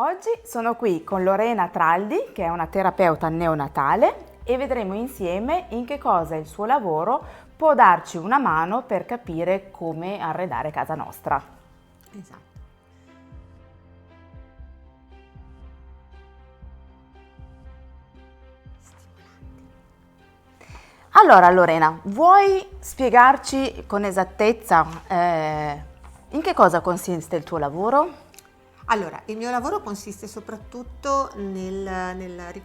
Oggi sono qui con Lorena Traldi, che è una terapeuta neonatale, e vedremo insieme in che cosa il suo lavoro può darci una mano per capire come arredare casa nostra. Esatto. Allora Lorena, vuoi spiegarci con esattezza in che cosa consiste il tuo lavoro? Allora, il mio lavoro consiste soprattutto nel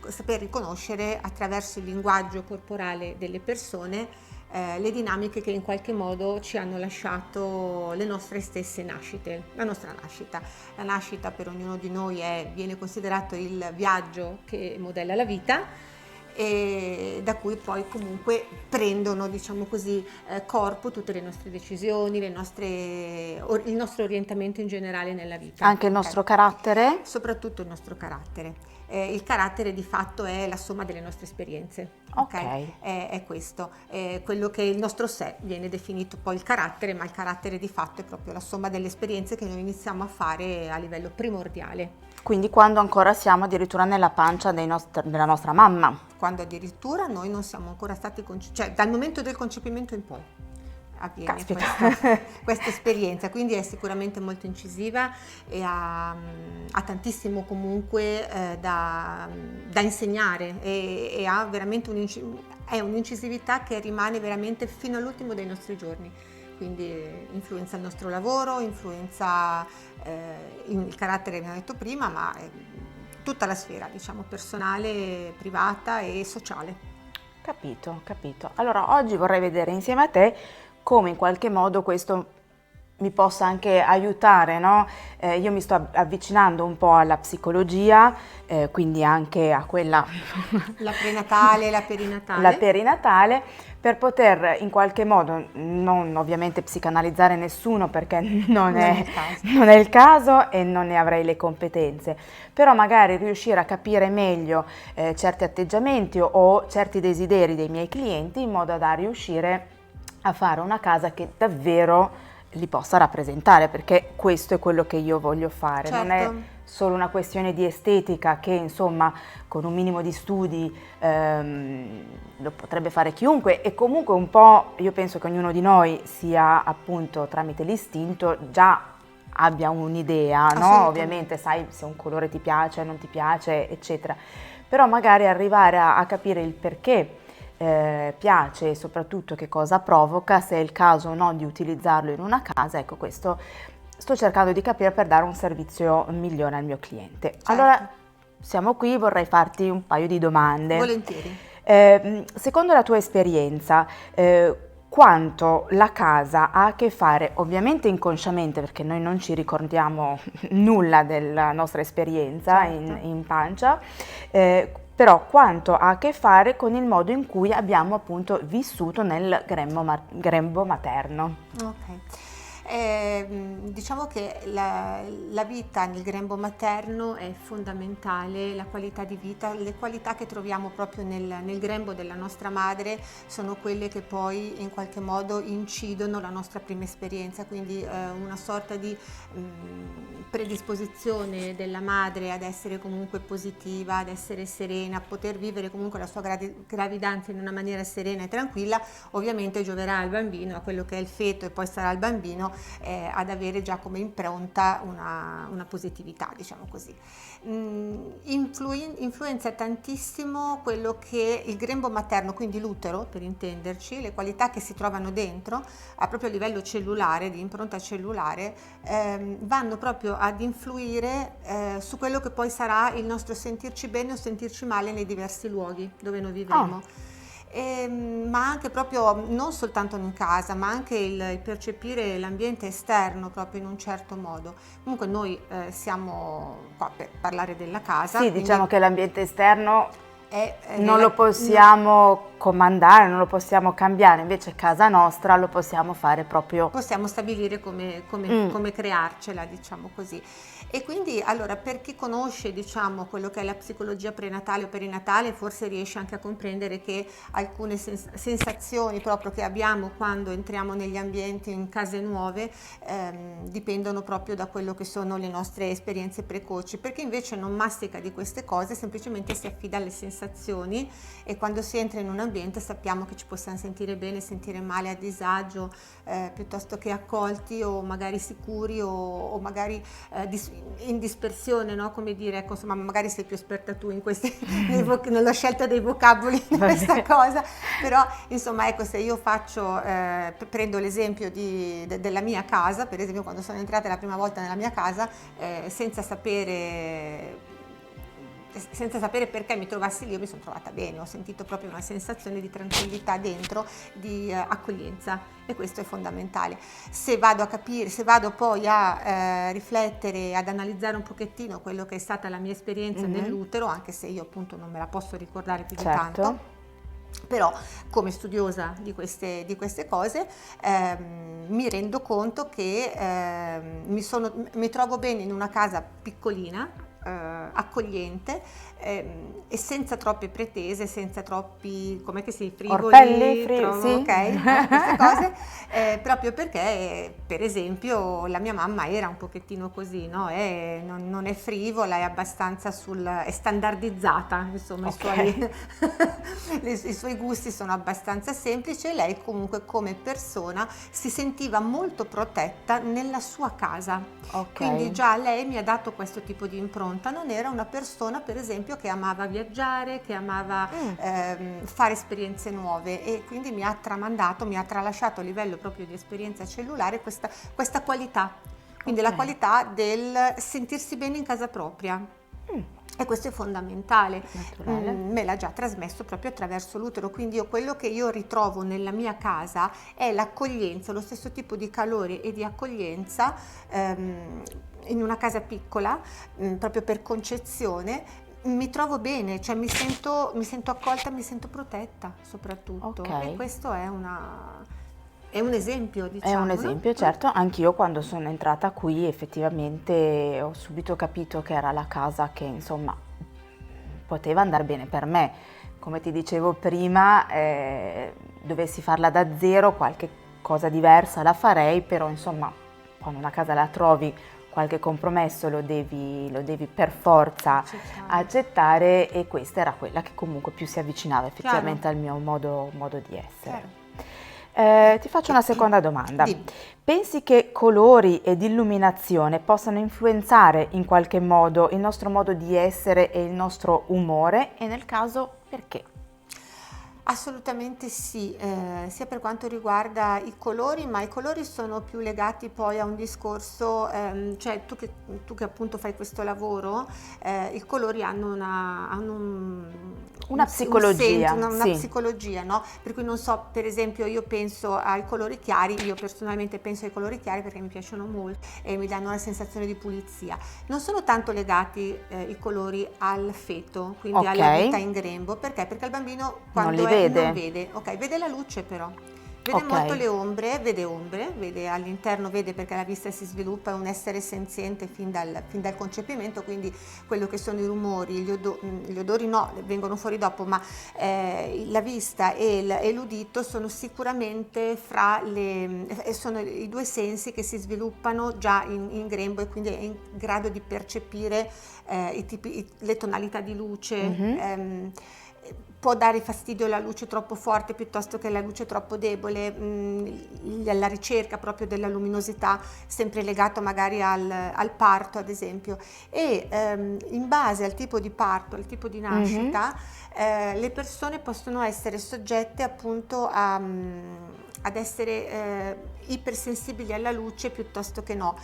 saper riconoscere attraverso il linguaggio corporale delle persone le dinamiche che in qualche modo ci hanno lasciato le nostre stesse nascite, la nostra nascita. La nascita per ognuno di noi viene considerato il viaggio che modella la vita e da cui poi comunque prendono, diciamo così, corpo tutte le nostre decisioni, il nostro orientamento in generale nella vita. Anche il nostro carattere? Soprattutto il nostro carattere. Il carattere di fatto è la somma delle nostre esperienze. Ok. È questo, quello che il nostro sé viene definito poi il carattere, ma il carattere di fatto è proprio la somma delle esperienze che noi iniziamo a fare a livello primordiale. Quindi quando ancora siamo addirittura nella pancia della nostra mamma. Quando addirittura noi non siamo ancora stati cioè dal momento del concepimento in poi avviene questa esperienza, quindi è sicuramente molto incisiva e ha tantissimo comunque da insegnare e ha veramente un'incisività che rimane veramente fino all'ultimo dei nostri giorni. Quindi influenza il nostro lavoro, influenza il carattere che abbiamo detto prima, ma tutta la sfera, diciamo, personale, privata e sociale. Capito, capito. Allora oggi vorrei vedere insieme a te come in qualche modo questo mi possa anche aiutare, no? Io mi sto avvicinando un po' alla psicologia, quindi anche a quella... La prenatale, la perinatale. La perinatale, per poter in qualche modo, non ovviamente psicanalizzare nessuno perché non è il caso e non ne avrei le competenze, però magari riuscire a capire meglio certi atteggiamenti o certi desideri dei miei clienti in modo da riuscire a fare una casa che davvero li possa rappresentare, perché questo è quello che io voglio fare. Certo. Non è solo una questione di estetica che insomma con un minimo di studi lo potrebbe fare chiunque, e comunque un po' io penso che ognuno di noi sia appunto tramite l'istinto già abbia un'idea, no? Ovviamente sai se un colore ti piace, non ti piace, eccetera, però magari arrivare a capire il perché piace e soprattutto che cosa provoca, se è il caso o no di utilizzarlo in una casa. Ecco, questo sto cercando di capire per dare un servizio migliore al mio cliente. Certo. Allora siamo qui, vorrei farti un paio di domande. Volentieri. Secondo la tua esperienza, quanto la casa ha a che fare, ovviamente inconsciamente, perché noi non ci ricordiamo nulla della nostra esperienza, certo, in pancia, però quanto ha a che fare con il modo in cui abbiamo appunto vissuto nel grembo materno. Ok. Diciamo che la vita nel grembo materno è fondamentale, la qualità di vita, le qualità che troviamo proprio nel grembo della nostra madre sono quelle che poi in qualche modo incidono la nostra prima esperienza, quindi una sorta di predisposizione della madre ad essere comunque positiva, ad essere serena, a poter vivere comunque la sua gravidanza in una maniera serena e tranquilla, ovviamente gioverà al bambino, a quello che è il feto e poi sarà il bambino, ad avere già come impronta una positività, diciamo così. Influenza tantissimo quello che il grembo materno, quindi l'utero per intenderci, le qualità che si trovano dentro, proprio a livello cellulare, di impronta cellulare, vanno proprio ad influire su quello che poi sarà il nostro sentirci bene o sentirci male nei diversi luoghi dove noi vivremo. Ma anche proprio non soltanto in casa, ma anche il percepire l'ambiente esterno proprio in un certo modo. Comunque noi siamo qua per parlare della casa. Sì, diciamo che l'ambiente esterno non lo possiamo comandare, non lo possiamo cambiare, invece casa nostra lo possiamo fare proprio. Possiamo stabilire come crearcela, diciamo così. E quindi, allora, per chi conosce, diciamo, quello che è la psicologia prenatale o perinatale, forse riesce anche a comprendere che alcune sensazioni proprio che abbiamo quando entriamo negli ambienti, in case nuove, dipendono proprio da quello che sono le nostre esperienze precoci. Per chi invece non mastica di queste cose, semplicemente si affida alle sensazioni, e quando si entra in un ambiente sappiamo che ci possiamo sentire bene, sentire male, a disagio, piuttosto che accolti o magari sicuri o magari in dispersione, no? Come dire, ecco, insomma, magari sei più esperta tu in queste, nella scelta dei vocaboli di questa cosa, però insomma, ecco, se io prendo l'esempio della mia casa, per esempio, quando sono entrata la prima volta nella mia casa, senza sapere perché mi trovassi lì, io mi sono trovata bene, ho sentito proprio una sensazione di tranquillità dentro, di accoglienza, e questo è fondamentale. Se vado a capire, se vado poi a riflettere, ad analizzare un pochettino quello che è stata la mia esperienza nell'utero, anche se io appunto non me la posso ricordare più di tanto, però come studiosa di queste cose mi rendo conto che mi trovo bene in una casa piccolina, accogliente, e senza troppe pretese, senza troppi, com'è che si, frivoli, sì. ok, no? Queste cose, proprio perché, per esempio, la mia mamma era un pochettino così, no? Non è frivola, è abbastanza è standardizzata, insomma, Okay. i suoi gusti sono abbastanza semplici, e lei comunque come persona si sentiva molto protetta nella sua casa. Okay. Quindi già lei mi ha dato questo tipo di impronta. Non era una persona, per esempio, che amava viaggiare, che amava fare esperienze nuove, e quindi mi ha tralasciato a livello proprio di esperienza cellulare questa qualità, quindi la qualità del sentirsi bene in casa propria. E questo è fondamentale, me l'ha già trasmesso proprio attraverso l'utero, quindi quello che io ritrovo nella mia casa è l'accoglienza, lo stesso tipo di calore e di accoglienza in una casa piccola, proprio per concezione. Mi trovo bene, cioè mi sento accolta, mi sento protetta soprattutto, e questo è un esempio, diciamo. È un esempio, no? Certo. Anch'io quando sono entrata qui effettivamente ho subito capito che era la casa che, insomma, poteva andare bene per me. Come ti dicevo prima, dovessi farla da zero, qualche cosa diversa la farei, però insomma, quando una casa la trovi, qualche compromesso lo devi per forza accettare, e questa era quella che comunque più si avvicinava effettivamente al mio modo di essere. Ti faccio una seconda domanda. Pensi che colori ed illuminazione possano influenzare in qualche modo il nostro modo di essere e il nostro umore, e nel caso perché? Assolutamente sì, sia per quanto riguarda i colori, ma i colori sono più legati poi a un discorso, cioè tu che appunto fai questo lavoro, i colori hanno una psicologia, una psicologia, no? Per cui non so, per esempio io penso ai colori chiari, io personalmente penso ai colori chiari perché mi piacciono molto e mi danno una sensazione di pulizia. Non sono tanto legati i colori al feto, quindi alla vita in grembo, perché? Perché il bambino quando non vede, vede la luce, però vede molto le ombre, vede all'interno, vede perché la vista si sviluppa, è un essere senziente fin dal concepimento, quindi quello che sono i rumori, gli odori no, vengono fuori dopo, ma la vista e l'udito sono sicuramente sono i due sensi che si sviluppano già in grembo, e quindi è in grado di percepire le tonalità di luce. Può dare fastidio la luce troppo forte piuttosto che la luce troppo debole, la ricerca proprio della luminosità, sempre legato magari al parto ad esempio, e in base al tipo di parto, al tipo di nascita, le persone possono essere soggette appunto ad essere ipersensibili alla luce piuttosto che no.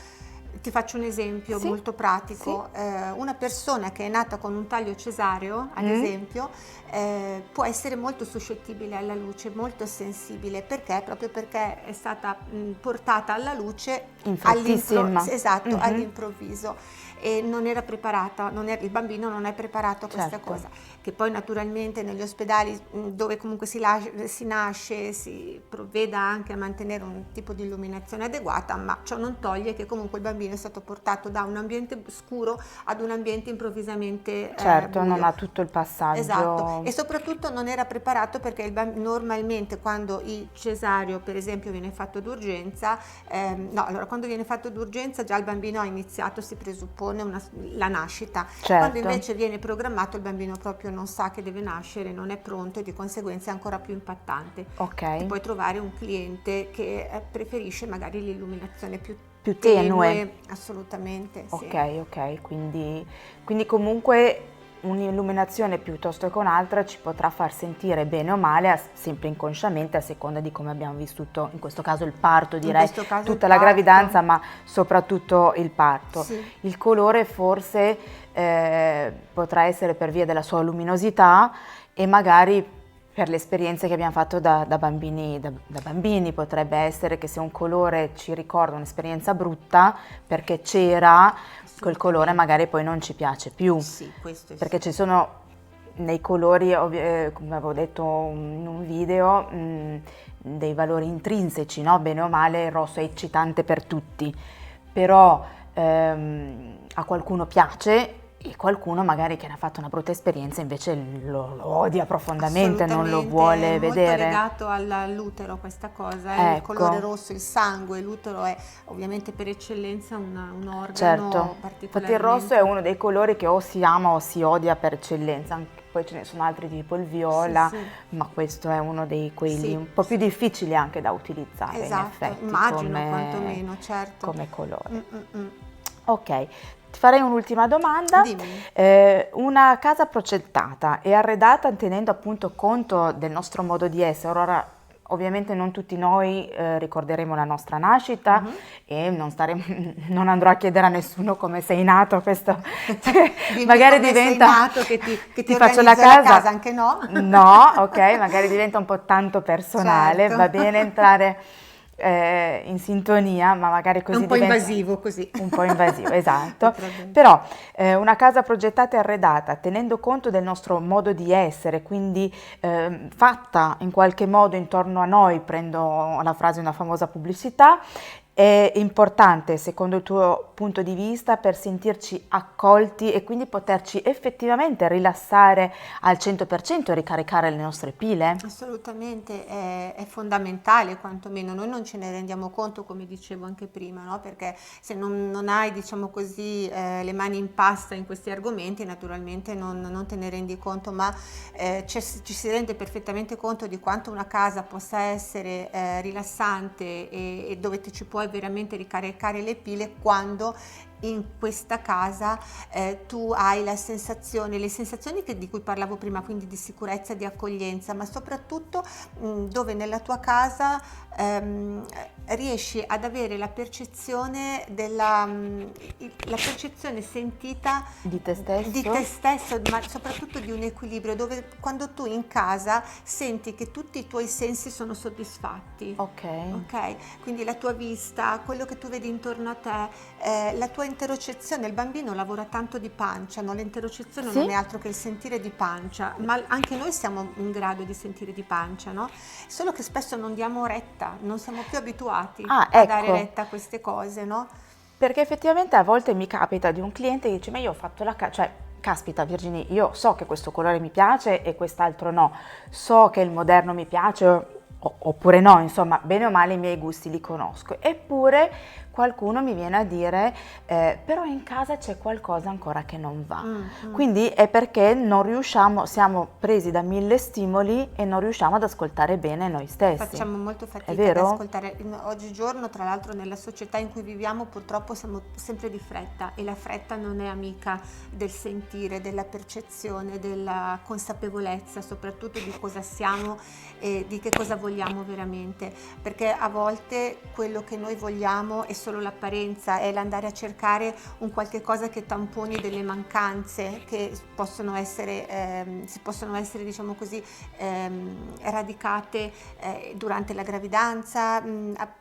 Ti faccio un esempio molto pratico. Una persona che è nata con un taglio cesareo, ad esempio, può essere molto suscettibile alla luce, molto sensibile. Perché? Proprio perché è stata portata alla luce all'improvviso. e non era preparata, il bambino non è preparato a questa Certo. cosa, che poi naturalmente negli ospedali dove comunque si nasce si provveda anche a mantenere un tipo di illuminazione adeguata, ma ciò non toglie che comunque il bambino è stato portato da un ambiente scuro ad un ambiente improvvisamente Certo, buio. non ha tutto il passaggio. Esatto, e soprattutto non era preparato perché normalmente quando il cesario per esempio viene fatto d'urgenza, quando viene fatto d'urgenza già il bambino ha iniziato, si presuppone la nascita. Certo. Quando invece viene programmato il bambino proprio non sa che deve nascere, non è pronto e di conseguenza è ancora più impattante. Ok. Puoi trovare un cliente che preferisce magari l'illuminazione più tenue. Assolutamente, sì. Ok, quindi comunque un'illuminazione piuttosto che un'altra ci potrà far sentire bene o male, sempre inconsciamente, a seconda di come abbiamo vissuto, in questo caso il parto, direi, tutta la gravidanza, ma soprattutto il parto. Sì. Il colore forse potrà essere per via della sua luminosità e magari per le esperienze che abbiamo fatto da bambini, potrebbe essere che se un colore ci ricorda un'esperienza brutta perché c'era, quel colore magari poi non ci piace più. Sì, questo perché ci sono nei colori, come avevo detto in un video, dei valori intrinseci, no? Bene o male il rosso è eccitante per tutti, però a qualcuno piace e qualcuno magari che ne ha fatto una brutta esperienza invece lo odia profondamente, non lo vuole vedere. È molto legato all'utero questa cosa, il colore rosso, il sangue, l'utero è ovviamente per eccellenza un organo particolarmente... Infatti il rosso è uno dei colori che o si ama o si odia per eccellenza, poi ce ne sono altri tipo il viola, ma questo è uno dei quelli un po' più difficili anche da utilizzare, esatto, in effetti, immagino quantomeno, certo. come colore. Ok. Ti farei un'ultima domanda. Dimmi. Una casa progettata e arredata tenendo appunto conto del nostro modo di essere. Ora, ovviamente non tutti noi ricorderemo la nostra nascita e non andrò a chiedere a nessuno come sei nato, questo magari diventa sei nato, che ti faccio la casa, anche no? No, ok, magari diventa un po' tanto personale, certo. Va bene entrare in sintonia, ma magari così è un po' invasivo così. Un po' invasivo, esatto. Però una casa progettata e arredata tenendo conto del nostro modo di essere, quindi fatta in qualche modo intorno a noi, prendo la frase di una famosa pubblicità, è importante secondo il tuo punto di vista per sentirci accolti e quindi poterci effettivamente rilassare al 100% e ricaricare le nostre pile? Assolutamente, è fondamentale quantomeno, noi non ce ne rendiamo conto come dicevo anche prima, no? Perché se non hai diciamo così le mani in pasta in questi argomenti naturalmente non te ne rendi conto, ma ci si rende perfettamente conto di quanto una casa possa essere rilassante e dove ci puoi veramente ricaricare le pile quando in questa casa tu hai le sensazioni di cui parlavo prima, quindi di sicurezza, di accoglienza, ma soprattutto dove nella tua casa riesci ad avere la percezione la percezione sentita di te stesso, ma soprattutto di un equilibrio, dove quando tu in casa senti che tutti i tuoi sensi sono soddisfatti. Ok? Quindi la tua vista, quello che tu vedi intorno a te, la tua interocezione. Il bambino lavora tanto di pancia, no? L'interocezione non è altro che il sentire di pancia, ma anche noi siamo in grado di sentire di pancia, no? Solo che spesso non diamo retta, non siamo più abituati a dare retta a queste cose, no? Perché effettivamente a volte mi capita di un cliente che dice: ma io ho fatto caspita Virginia, io so che questo colore mi piace e quest'altro no, so che il moderno mi piace oppure no, insomma, bene o male i miei gusti li conosco, eppure qualcuno mi viene a dire però in casa c'è qualcosa ancora che non va. Quindi è perché non riusciamo, siamo presi da 1000 stimoli e non riusciamo ad ascoltare bene noi stessi. Facciamo molto fatica ad ascoltare. Oggigiorno, tra l'altro, nella società in cui viviamo, purtroppo siamo sempre di fretta, e la fretta non è amica del sentire, della percezione, della consapevolezza, soprattutto di cosa siamo e di che cosa vogliamo veramente, perché a volte quello che noi vogliamo è solo l'apparenza, è l'andare a cercare un qualche cosa che tamponi delle mancanze che si possono essere diciamo così radicate durante la gravidanza.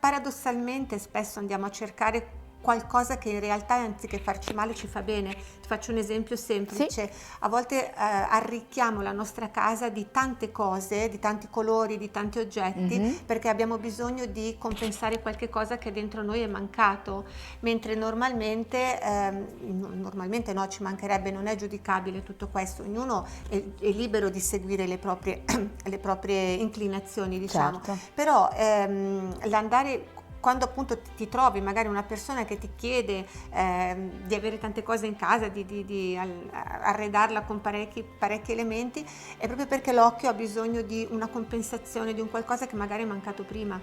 Paradossalmente spesso andiamo a cercare qualcosa che in realtà anziché farci male ci fa bene. Ti faccio un esempio semplice: sì. A volte arricchiamo la nostra casa di tante cose, di tanti colori, di tanti oggetti, perché abbiamo bisogno di compensare qualche cosa che dentro noi è mancato, mentre normalmente no, ci mancherebbe, non è giudicabile tutto questo, ognuno è libero di seguire le proprie inclinazioni, diciamo. Certo. Però l'andare, quando appunto ti trovi magari una persona che ti chiede di avere tante cose in casa, di arredarla con parecchi elementi, è proprio perché l'occhio ha bisogno di una compensazione, di un qualcosa che magari è mancato prima.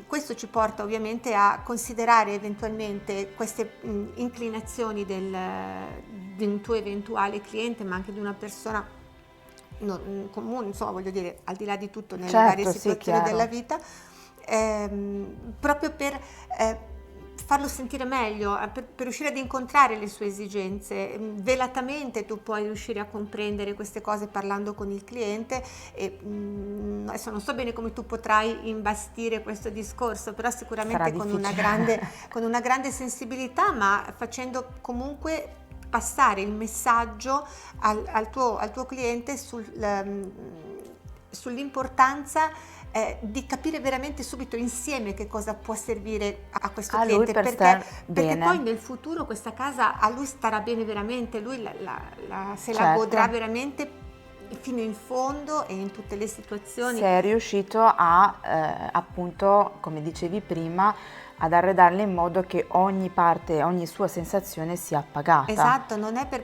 Questo ci porta ovviamente a considerare eventualmente queste inclinazioni di un tuo eventuale cliente, ma anche di una persona comune, insomma, voglio dire, al di là di tutto, nelle varie situazioni della vita, proprio per farlo sentire meglio, per riuscire ad incontrare le sue esigenze. Velatamente tu puoi riuscire a comprendere queste cose parlando con il cliente, e adesso non so bene come tu potrai imbastire questo discorso, però sicuramente con una grande sensibilità, ma facendo comunque passare il messaggio al tuo cliente sull'importanza di capire veramente subito insieme che cosa può servire a questo cliente, perché poi nel futuro questa casa a lui starà bene veramente, lui la godrà veramente fino in fondo e in tutte le situazioni. Se è riuscito a appunto, come dicevi prima, ad arredarle in modo che ogni parte, ogni sua sensazione sia appagata. Esatto, non è per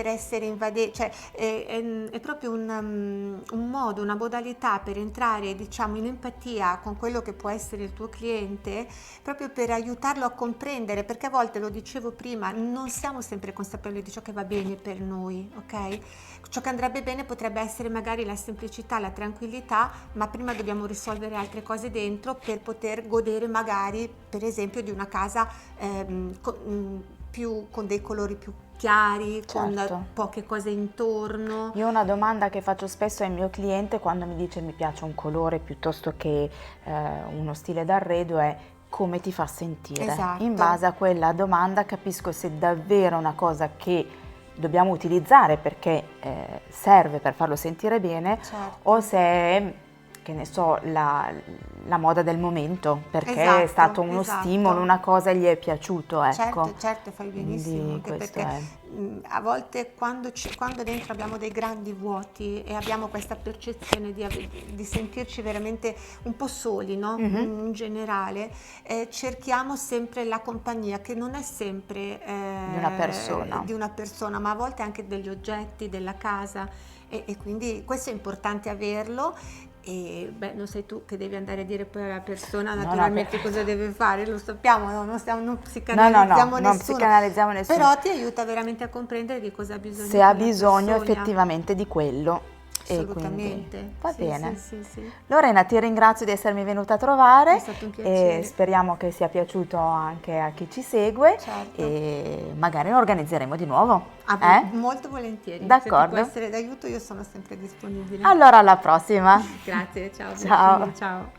essere invadenti, cioè è proprio un modo, una modalità per entrare, diciamo, in empatia con quello che può essere il tuo cliente, proprio per aiutarlo a comprendere, perché a volte, lo dicevo prima, non siamo sempre consapevoli di ciò che va bene per noi, ok? Ciò che andrebbe bene potrebbe essere magari la semplicità, la tranquillità, ma prima dobbiamo risolvere altre cose dentro per poter godere magari, per esempio, di una casa con dei colori più chiari, con poche cose intorno. Io una domanda che faccio spesso al mio cliente quando mi dice mi piace un colore piuttosto che uno stile d'arredo è: come ti fa sentire? Esatto. In base a quella domanda capisco se davvero è una cosa che dobbiamo utilizzare perché serve per farlo sentire bene, o se è, che ne so, la moda del momento, perché è stato uno stimolo, una cosa gli è piaciuto, ecco. Certo, fai benissimo, anche perché a volte quando dentro abbiamo dei grandi vuoti e abbiamo questa percezione di sentirci veramente un po' soli, no? In generale, cerchiamo sempre la compagnia, che non è sempre di una persona, ma a volte anche degli oggetti, della casa, e quindi questo è importante averlo. E non sei tu che devi andare a dire poi alla persona naturalmente cosa deve fare, lo sappiamo, non psicanalizziamo nessuno, però ti aiuta veramente a comprendere di cosa ha bisogno, se ha bisogno effettivamente di quello. Assolutamente. Va bene. Sì. Lorena, ti ringrazio di essermi venuta a trovare. È stato un piacere. E speriamo che sia piaciuto anche a chi ci segue. Certo. E magari lo organizzeremo di nuovo. Molto volentieri. D'accordo. Se ti può essere d'aiuto, io sono sempre disponibile. Allora, alla prossima. Grazie, ciao. Ciao. Ciao.